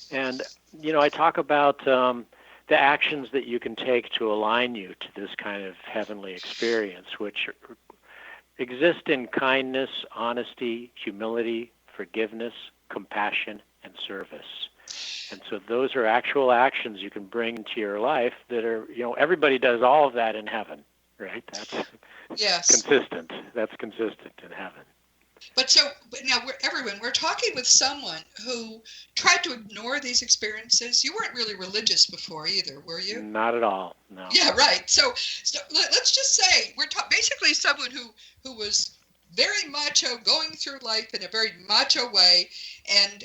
And, I talk about the actions that you can take to align you to this kind of heavenly experience, which exist in kindness, honesty, humility, forgiveness, compassion, and service. And so those are actual actions you can bring into your life that are, everybody does all of that in heaven, right? That's consistent. That's consistent in heaven. But now we're talking with someone who tried to ignore these experiences. You weren't really religious before either, were you? Not at all, no. Yeah, right. So let's just say we're basically someone who was very macho, going through life in a very macho way, and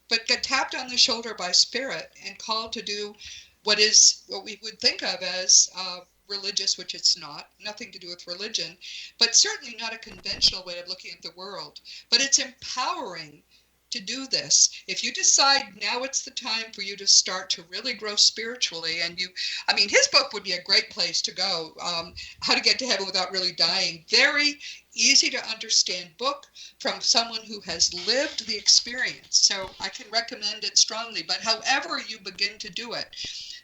but got tapped on the shoulder by spirit and called to do what we would think of as religious, which it's not, nothing to do with religion, but certainly not a conventional way of looking at the world. But it's empowering to do this. If you decide now it's the time for you to start to really grow spiritually, and his book would be a great place to go, How to Get to Heaven Without Really Dying. Very easy to understand book from someone who has lived the experience. So I can recommend it strongly, but however you begin to do it,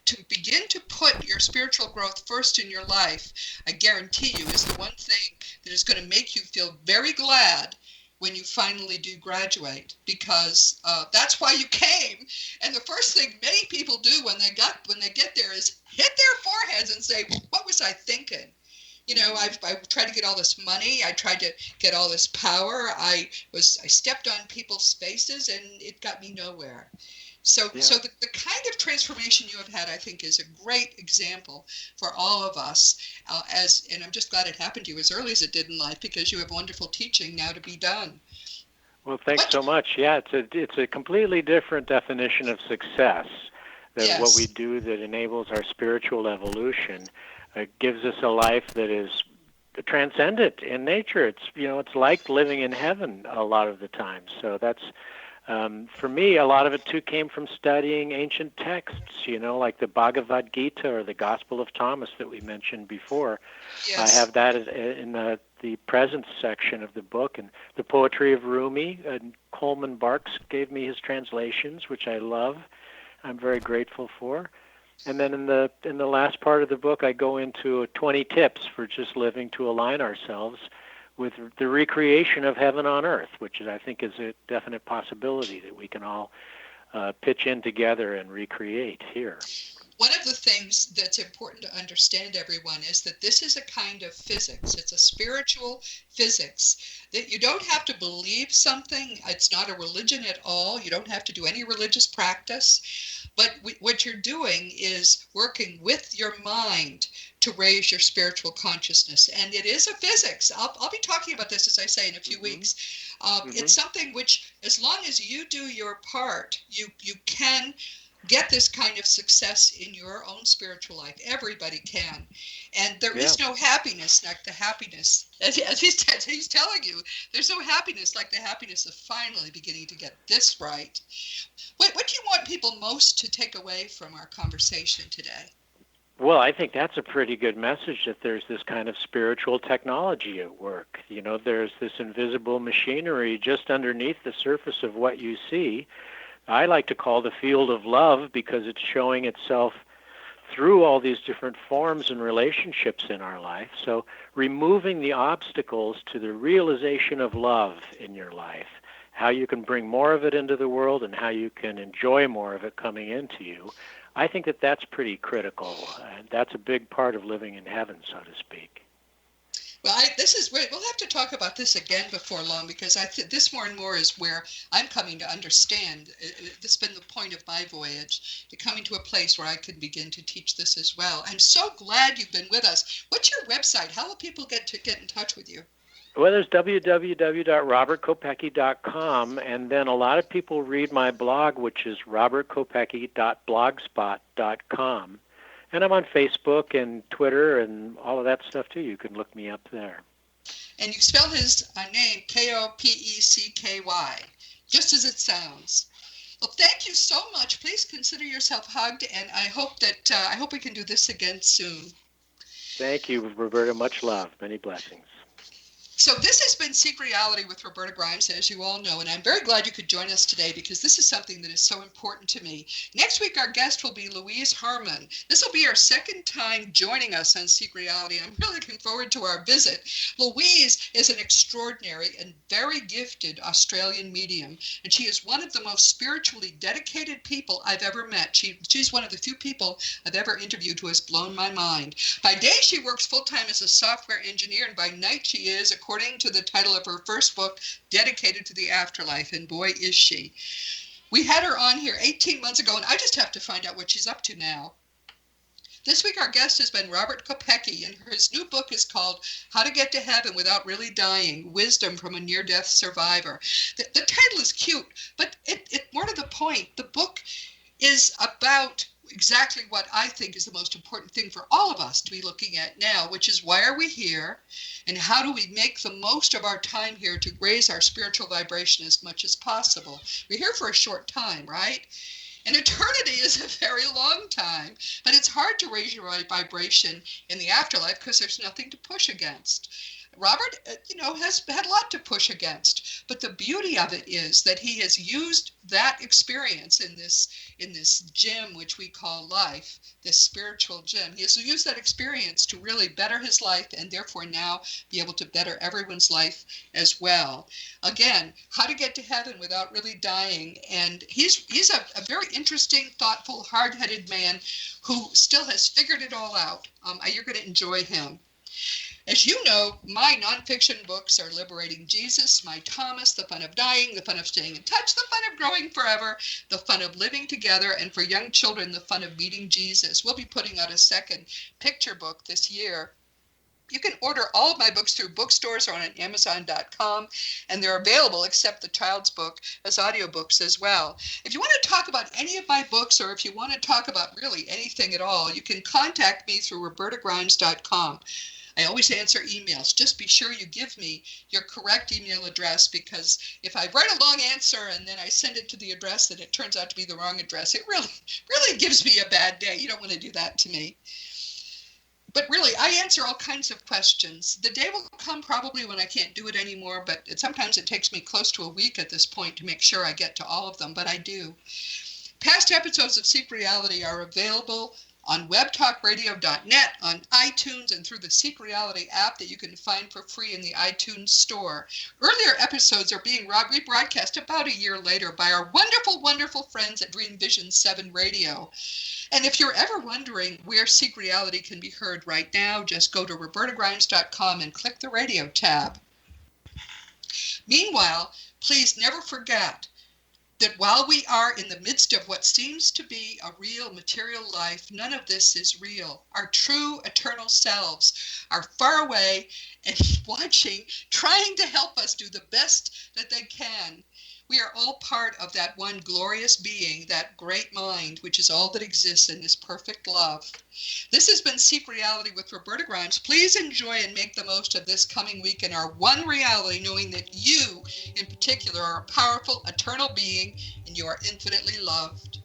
to begin to put your spiritual growth first in your life, I guarantee you, is the one thing that is going to make you feel very glad when you finally do graduate, because that's why you came. And the first thing many people do when they get there is hit their foreheads and say, what was I thinking? I tried to get all this money. I tried to get all this power. I stepped on people's faces, and it got me nowhere. So the kind of transformation you have had, I think, is a great example for all of us. And I'm just glad it happened to you as early as it did in life, because you have wonderful teaching now to be done. Well, thanks so much. Yeah, it's a completely different definition of success than what we do that enables our spiritual evolution. It gives us a life that is transcendent in nature. It's like living in heaven a lot of the time. So that's, for me, a lot of it too came from studying ancient texts, like the Bhagavad Gita or the Gospel of Thomas that we mentioned before. Yes. I have that in the presence section of the book, and the poetry of Rumi. And Coleman Barks gave me his translations, which I love. I'm very grateful for. And then in the last part of the book, I go into 20 tips for just living to align ourselves with the recreation of heaven on earth, which I think is a definite possibility that we can all pitch in together and recreate here. One of the things that's important to understand, everyone, is that this is a kind of physics. It's a spiritual physics, that you don't have to believe something. It's not a religion at all. You don't have to do any religious practice. But what you're doing is working with your mind to raise your spiritual consciousness. And it is a physics. I'll be talking about this, as I say, in a few weeks. It's something which, as long as you do your part, you can get this kind of success in your own spiritual life. Everybody can. And there is no happiness like the happiness, as he's telling you, there's no happiness like the happiness of finally beginning to get this right. What do you want people most to take away from our conversation today? Well, I think that's a pretty good message, that there's this kind of spiritual technology at work. There's this invisible machinery just underneath the surface of what you see. I like to call the field of love, because it's showing itself through all these different forms and relationships in our life. So removing the obstacles to the realization of love in your life, how you can bring more of it into the world and how you can enjoy more of it coming into you, I think that that's pretty critical. And that's a big part of living in heaven, so to speak. Well, we'll have to talk about this again before long, because this more and more is where I'm coming to understand. This has been the point of my voyage, to coming to a place where I can begin to teach this as well. I'm so glad you've been with us. What's your website? How will people get in touch with you? Well, there's www.robertkopecky.com, and then a lot of people read my blog, which is robertkopecky.blogspot.com. And I'm on Facebook and Twitter and all of that stuff, too. You can look me up there. And you spell his name Kopecky, just as it sounds. Well, thank you so much. Please consider yourself hugged, and I hope we can do this again soon. Thank you, Roberta. Much love. Many blessings. So this has been Seek Reality with Roberta Grimes, as you all know, and I'm very glad you could join us today, because this is something that is so important to me. Next week, our guest will be Louise Herman. This will be our second time joining us on Seek Reality. I'm really looking forward to our visit. Louise is an extraordinary and very gifted Australian medium, and she is one of the most spiritually dedicated people I've ever met. She's one of the few people I've ever interviewed who has blown my mind. By day, she works full-time as a software engineer, and by night she is, according to the title of her first book, dedicated to the afterlife, and boy, is she. We had her on here 18 months ago, and I just have to find out what she's up to now. This week, our guest has been Robert Kopecky, and his new book is called How to Get to Heaven Without Really Dying, Wisdom from a Near-Death Survivor. The title is cute, but it more to the point. The book is about exactly what I think is the most important thing for all of us to be looking at now, which is why are we here, and how do we make the most of our time here to raise our spiritual vibration as much as possible. We're here for a short time, right? And eternity is a very long time, but it's hard to raise your vibration in the afterlife because there's nothing to push against. Robert, has had a lot to push against, but the beauty of it is that he has used that experience in this gym, which we call life, this spiritual gym. He has used that experience to really better his life, and therefore now be able to better everyone's life as well. Again, how to get to heaven without really dying. And he's a very interesting, thoughtful, hard-headed man who still has figured it all out. You're going to enjoy him. As you know, my nonfiction books are Liberating Jesus, My Thomas, The Fun of Dying, The Fun of Staying in Touch, The Fun of Growing Forever, The Fun of Living Together, and for young children, The Fun of Meeting Jesus. We'll be putting out a second picture book this year. You can order all of my books through bookstores or on Amazon.com, and they're available, except the child's book, as audiobooks as well. If you want to talk about any of my books, or if you want to talk about really anything at all, you can contact me through RobertaGrimes.com. I always answer emails. Just be sure you give me your correct email address, because if I write a long answer and then I send it to the address and it turns out to be the wrong address, it really gives me a bad day. You don't want to do that to me. But really, I answer all kinds of questions. The day will come probably when I can't do it anymore, but sometimes it takes me close to a week at this point to make sure I get to all of them, but I do. Past episodes of Seek Reality are available on webtalkradio.net, on iTunes, and through the Seek Reality app that you can find for free in the iTunes store. Earlier episodes are being rebroadcast about a year later by our wonderful, wonderful friends at Dream Vision 7 Radio. And if you're ever wondering where Seek Reality can be heard right now, just go to RobertaGrimes.com and click the radio tab. Meanwhile, please never forget that while we are in the midst of what seems to be a real material life, none of this is real. Our true eternal selves are far away and watching, trying to help us do the best that they can. We are all part of that one glorious being, that great mind, which is all that exists in this perfect love. This has been Seek Reality with Roberta Grimes. Please enjoy and make the most of this coming week in our one reality, knowing that you, in particular, are a powerful, eternal being, and you are infinitely loved.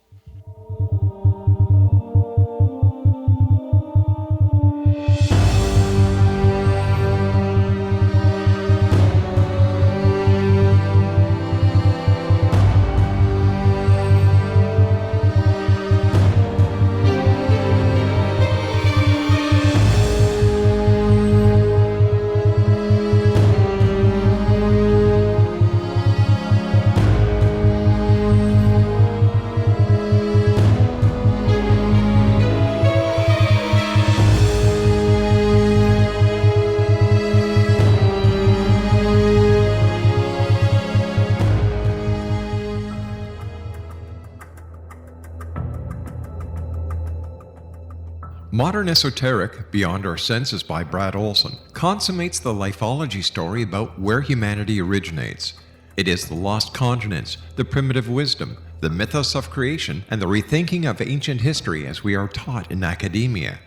Modern Esoteric, Beyond Our Senses by Brad Olson, consummates the lifology story about where humanity originates. It is the lost continents, the primitive wisdom, the mythos of creation, and the rethinking of ancient history as we are taught in academia.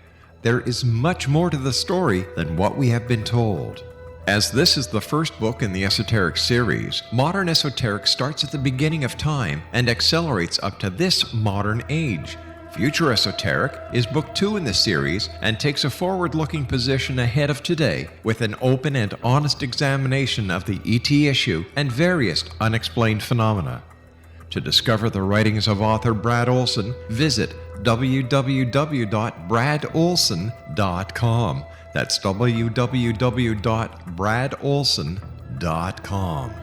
There is much more to the story than what we have been told. As this is the first book in the Esoteric series, Modern Esoteric starts at the beginning of time and accelerates up to this modern age. Future Esoteric is book 2 in the series and takes a forward-looking position ahead of today with an open and honest examination of the ET issue and various unexplained phenomena. To discover the writings of author Brad Olson, visit www.bradolson.com. That's www.bradolson.com.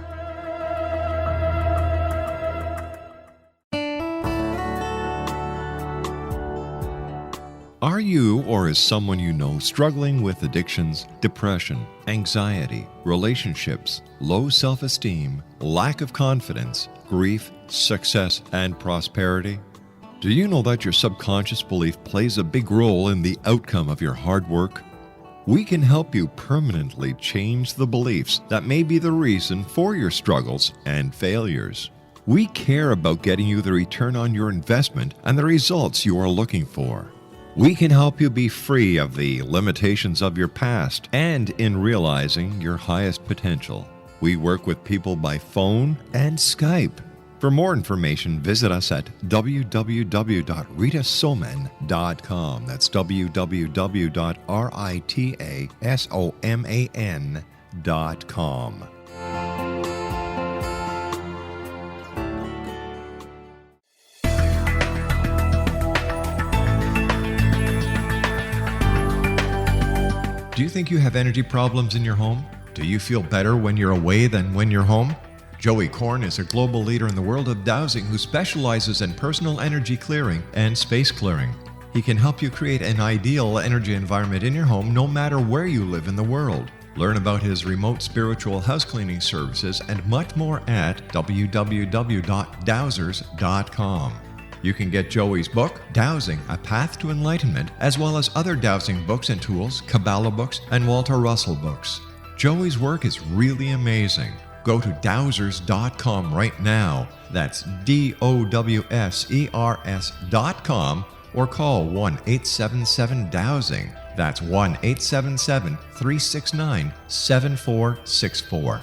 Are you or is someone you know struggling with addictions, depression, anxiety, relationships, low self-esteem, lack of confidence, grief, success, and prosperity? Do you know that your subconscious belief plays a big role in the outcome of your hard work? We can help you permanently change the beliefs that may be the reason for your struggles and failures. We care about getting you the return on your investment and the results you are looking for. We can help you be free of the limitations of your past and in realizing your highest potential. We work with people by phone and Skype. For more information, visit us at www.ritasoman.com. That's www.ritasoman.com. Do you think you have energy problems in your home? Do you feel better when you're away than when you're home? Joey Korn is a global leader in the world of dowsing who specializes in personal energy clearing and space clearing. He can help you create an ideal energy environment in your home no matter where you live in the world. Learn about his remote spiritual house cleaning services and much more at www.dowsers.com. You can get Joey's book, Dowsing, A Path to Enlightenment, as well as other dowsing books and tools, Kabbalah books, and Walter Russell books. Joey's work is really amazing. Go to dowsers.com right now. That's DOWSERS.com or call 1-877-DOWSING. That's 1-877-369-7464.